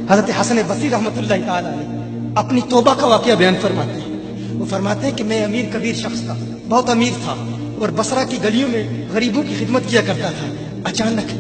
حضرت حسن بصری رحمۃ اللہ تعالی علیہ اپنی توبہ کا واقعہ بیان فرماتے ہیں۔ وہ فرماتے ہیں کہ میں امیر کبیر شخص تھا، بہت امیر تھا، اور بصرہ کی گلیوں میں غریبوں کی خدمت کیا کرتا تھا۔ اچانک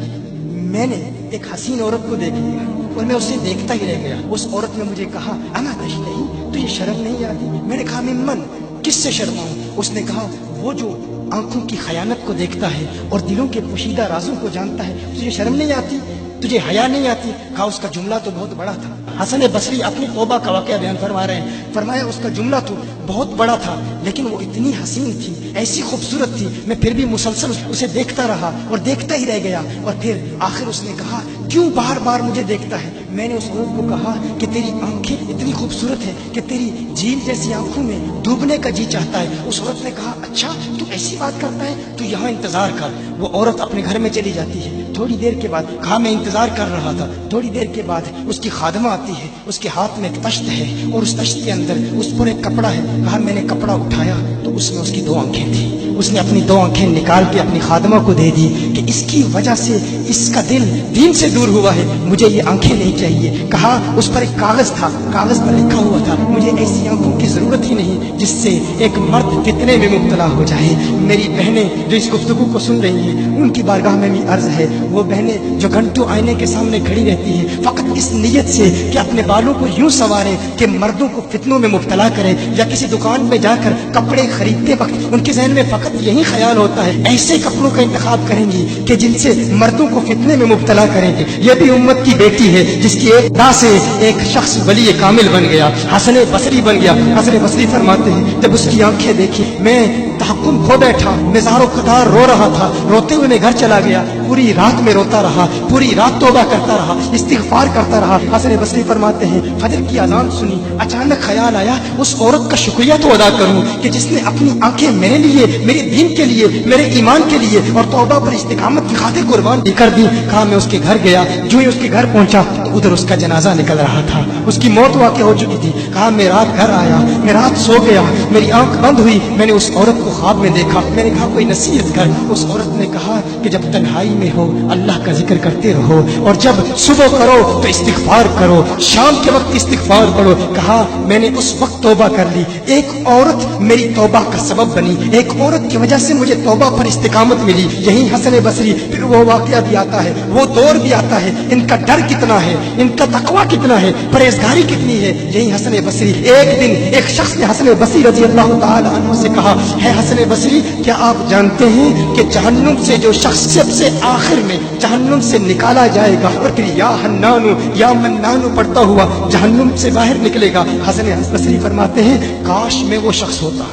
میں نے ایک حسین عورت کو دیکھ لیا اور میں اسے دیکھتا ہی رہ گیا۔ اس عورت نے مجھے کہا انا تشتہی، تجھے شرم نہیں آتی؟ میں نے کہا ممن، کس سے شرماؤں؟ اس نے کہا وہ جو آنکھوں کی خیانت کو دیکھتا ہے اور دلوں کے پوشیدہ رازوں کو جانتا ہے، تجھے شرم نہیں آتی؟ تجھے حیا نہیں آتی؟ کہا اس کا جملہ تو بہت بڑا تھا۔ حسن بصری اپنی توبہ کا واقعہ بیان فرما رہے ہیں، فرمایا اس کا جملہ تو بہت بڑا تھا لیکن وہ اتنی حسین تھی، ایسی خوبصورت تھی، میں پھر بھی مسلسل اسے دیکھتا رہا اور دیکھتا ہی رہ گیا۔ اور پھر آخر اس نے کہا کیوں بار بار مجھے دیکھتا ہے؟ میں نے اس عورت کو کہا کہ تیری آنکھیں اتنی خوبصورت ہیں کہ تیری جھیل جیسی آنکھوں میں ڈوبنے کا جی چاہتا ہے۔ اس عورت نے کہا اچھا تو ایسی بات کرتا ہے، تو یہاں انتظار کر۔ وہ عورت اپنے گھر میں چلی جاتی ہے۔ تھوڑی دیر کے بعد کہا میں انتظار کر رہا تھا، تھوڑی دیر کے بعد اس کی خادمہ آتی ہے، اس کے ہاتھ میں ایک تشت ہے اور اس تشت کے اندر اس پر ایک کپڑا ہے۔ کہا میں نے کپڑا اٹھایا تو اس میں اس کی 2 آنکھیں تھیں۔ اس نے اپنی 2 آنکھیں نکال کے اپنی خادمہ کو دے دی کہ اس کی وجہ سے اس کا دل دین سے دور ہوا ہے، مجھے یہ آنکھیں نہیں چاہیے۔ کہا اس پر ایک کاغذ تھا، کاغذ پر لکھا ہوا تھا مجھے ایسی آنکھوں کی ضرورت ہی نہیں جس سے ایک مرد فتنے میں مبتلا ہو جائے۔ میری بہنیں جو اس گفتگو کو سن رہی ہیں ان کی بارگاہ میں بھی عرض ہے، وہ بہنیں جو گھنٹوں آئینے کے سامنے کھڑی رہتی ہیں فقط اس نیت سے کہ اپنے بالوں کو یوں سنواریں کہ مردوں کو فتنوں میں مبتلا کریں، یا کسی دکان میں جا کر کپڑے خریدتے وقت ان کے ذہن میں فقط یہی خیال ہوتا ہے ایسے کپڑوں کا انتخاب کریں گی کہ جن سے مردوں کو فتنے میں مبتلا کریں گے۔ یہ بھی امت کی بیٹی ہے جس کی ایک دا سے ایک شخص ولی کامل بن گیا، حسن بصری بن گیا۔ حسن بصری فرماتے ہیں جب اس کی آنکھیں دیکھی میں تحکم کھو بیٹھا، میں زار و قطار رو رہا تھا، روتے ہوئے میں گھر چلا گیا، پوری رات میں روتا رہا، پوری رات توبہ کرتا رہا، استغفار کرتا رہا۔ حسن بصری فرماتے ہیں فجر کی اذان سنی، اچانک خیال آیا اس عورت کا شکریہ تو ادا کروں کہ جس نے اپنی آنکھیں میرے لیے، میرے دین کے لیے، میرے ایمان کے لیے اور توبہ پر استقامت کی خاطر قربان کر دی۔ کہا میں اس کے گھر گیا، جو ہی اس کے گھر پہنچا تو ادھر اس کا جنازہ نکل رہا تھا، اس کی موت واقع ہو چکی تھی۔ کہا میں رات گھر آیا، میں رات سو گیا، میری آنکھ بند ہوئی، میں نے اس عورت کو خواب میں دیکھا۔ میں نے کہا کوئی نصیحت کر۔ اس عورت نے کہا کہ جب تنہائی میں ہو اللہ کا ذکر کرتے رہو، اور جب صبح کرو تو استغفار کرو، شام کے وقت استغفار پڑھو۔ کہا میں نے اس وقت توبہ کر لی، ایک عورت میری توبہ کا سبب بنی، ایک عورت کی وجہ سے مجھے توبہ پر استقامت ملی۔ یہی حسن بصری پھر وہ واقعہ بھی آتا ہے، وہ دور بھی آتا ہے، ان کا ڈر کتنا ہے، ان کا تقویٰ کتنا ہے، پرہیزگاری کتنی ہے۔ یہی حسن بصری، ایک دن ایک شخص نے حسن بصری رضی اللہ تعالی عنہ سے کہا ہے حسن بصری کیا آپ جانتے ہیں کہ جہنم سے جو شخص سب سے آخر میں جہنم سے نکالا جائے گا اور پھر یا حنانو یا منانو پڑھتا ہوا جہنم سے باہر نکلے گا؟ حسن بصری فرماتے ہیں کاش میں وہ شخص ہوتا،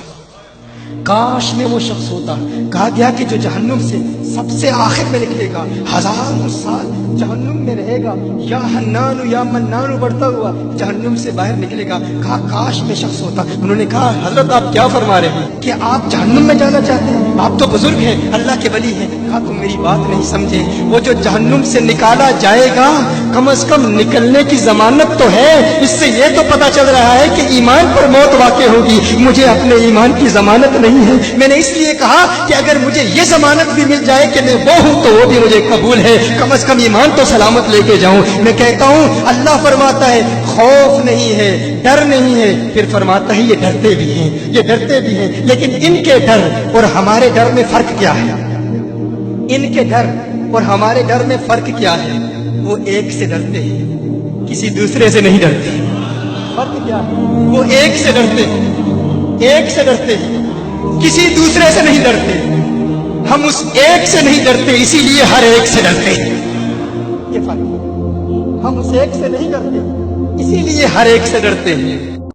کاش میں وہ شخص ہوتا۔ کہا گیا کہ جو جہنم سے سب سے آخر میں نکلے گا، 1000 سال جہنم میں رہے گا، یا حنانو یا منانو بڑھتا ہوا جہنم سے باہر نکلے گا۔ کہا کاش میں شخص ہوتا۔ انہوں نے کہا حضرت آپ کیا فرما رہے ہیں کہ آپ جہنم میں جانا چاہتے ہیں؟ آپ تو بزرگ ہیں، اللہ کے ولی ہیں۔ کہا تم میری بات نہیں سمجھے، وہ جو جہنم سے نکالا جائے گا کم از کم نکلنے کی ضمانت تو ہے، اس سے یہ تو پتا چل رہا ہے کہ ایمان پر موت واقع ہوگی۔ مجھے اپنے ایمان کی ضمانت نہیں ہے، میں نے اس لیے کہا کہ اگر مجھے یہ ضمانت بھی مل جائے کہ میں وہ ہوں تو وہ بھی مجھے قبول ہے، کم از کم ایمان تو سلامت لے کے جاؤں۔ میں کہتا ہوں اللہ فرماتا ہے خوف نہیں ہے، ڈر نہیں ہے، پھر فرماتا ہے یہ ڈرتے بھی ہیں، یہ ڈرتے بھی ہیں، لیکن ان کے ڈر اور ہمارے ڈر میں فرق کیا ہے؟ ان کے ڈر اور ہمارے ڈر میں فرق کیا ہے؟ وہ ایک سے ڈرتے ہیں، کسی دوسرے سے نہیں ڈرتے۔ فرق کیا ہے؟ وہ ایک سے ڈرتے ہیں، ایک سے ڈرتے ہیں، کسی دوسرے سے نہیں ڈرتے۔ ہم اس ایک سے نہیں ڈرتے، اسی لیے ہر ایک سے ڈرتے ہیں۔ یہ فرق، ہم اس ایک سے نہیں ڈرتے اسی لیے ہر ایک سے ڈرتے ہیں۔